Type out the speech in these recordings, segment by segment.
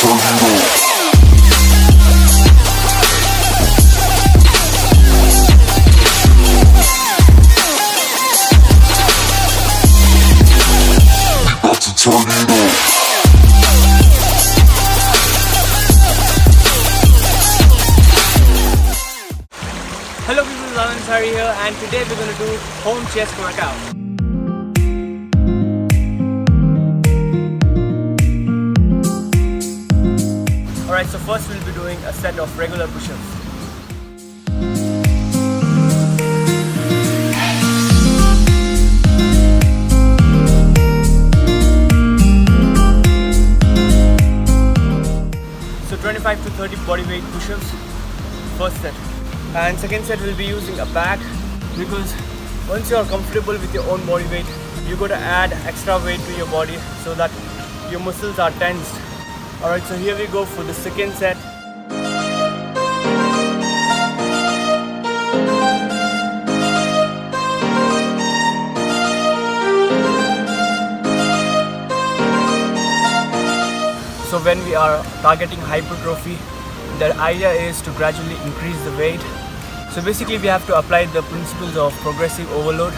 Hello people, Bilal Ansari here, and today we're going to do home chest workout. Alright, so first we'll be doing a set of regular push-ups. So 25 to 30 body weight push-ups, first set. And second set we'll be using a bag, because once you are comfortable with your own body weight, you got to add extra weight to your body so that your muscles are tensed. Alright, so here we go for the second set. So when we are targeting hypertrophy, the idea is to gradually increase the weight. So basically we have to apply the principles of progressive overload.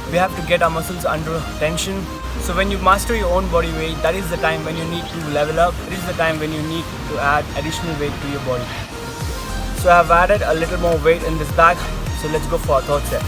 We have to get our muscles under tension. So when you master your own body weight, that is the time when you need to level up. It is the time when you need to add additional weight to your body. So I have added a little more weight in this bag. So let's go for our third set.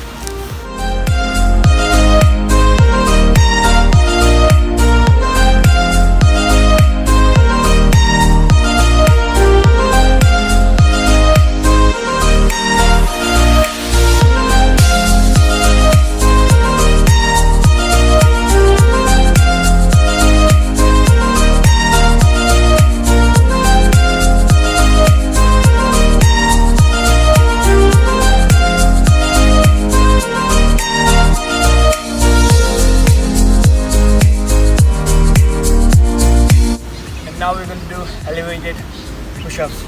Now we're going to do elevated push-ups.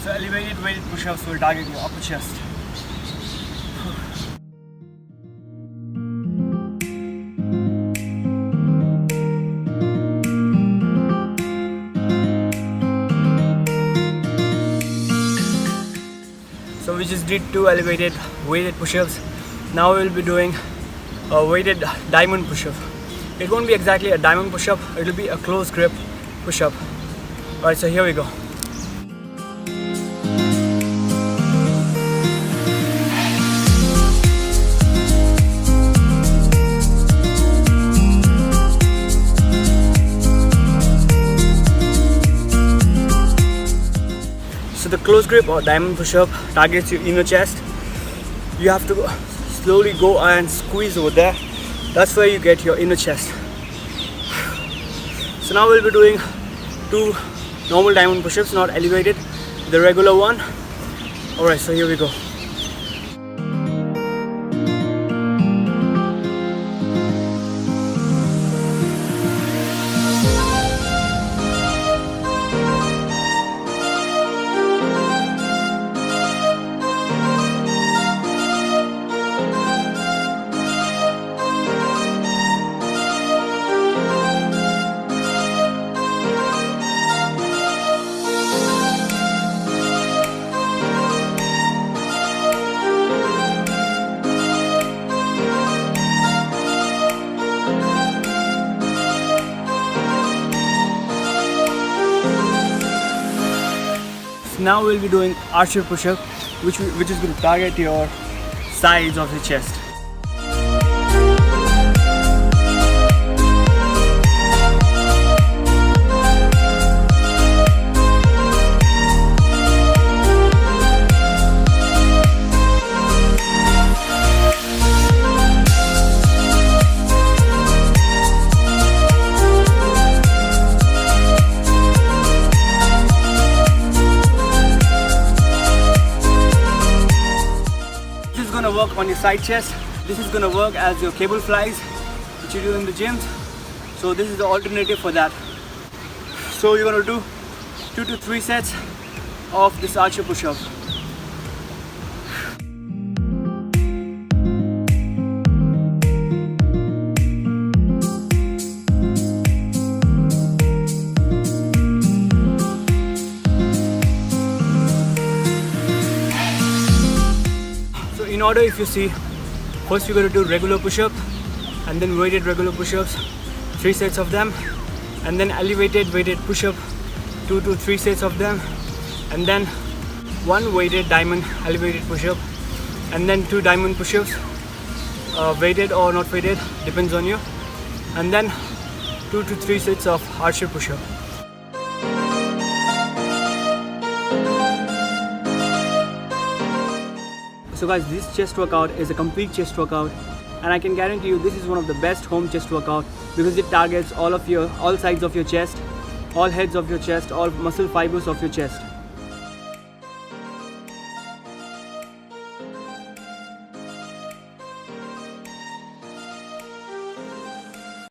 So elevated weighted push-ups will target your upper chest. So we just did 2 elevated weighted push-ups. Now we will be doing a weighted diamond push-up. It won't be exactly a diamond push-up, it will be a close grip push-up. Alright, so here we go. The close grip or diamond push-up targets your inner chest. You have to slowly go and squeeze over there. That's where you get your inner chest. So now we'll be doing 2 normal diamond push-ups, not elevated, the regular one. Alright, so here we go. Now we'll be doing archer push-up, which is going to target your sides of your chest. Work on your side chest. This is going to work as your cable flies which you do in the gym. So this is the alternative for that. So you're going to do 2 to 3 sets of this archer push-up. So in order, if you see, first you're going to do regular push-up, and then weighted regular push-ups, 3 sets of them, and then elevated weighted push-up, 2 to 3 sets of them, and then 1 weighted diamond elevated push-up, and then 2 diamond push-ups, weighted or not weighted, depends on you, and then 2 to 3 sets of archer push-up. So guys, this chest workout is a complete chest workout, and I can guarantee you this is one of the best home chest workout because it targets all sides of your chest, all heads of your chest, all muscle fibers of your chest.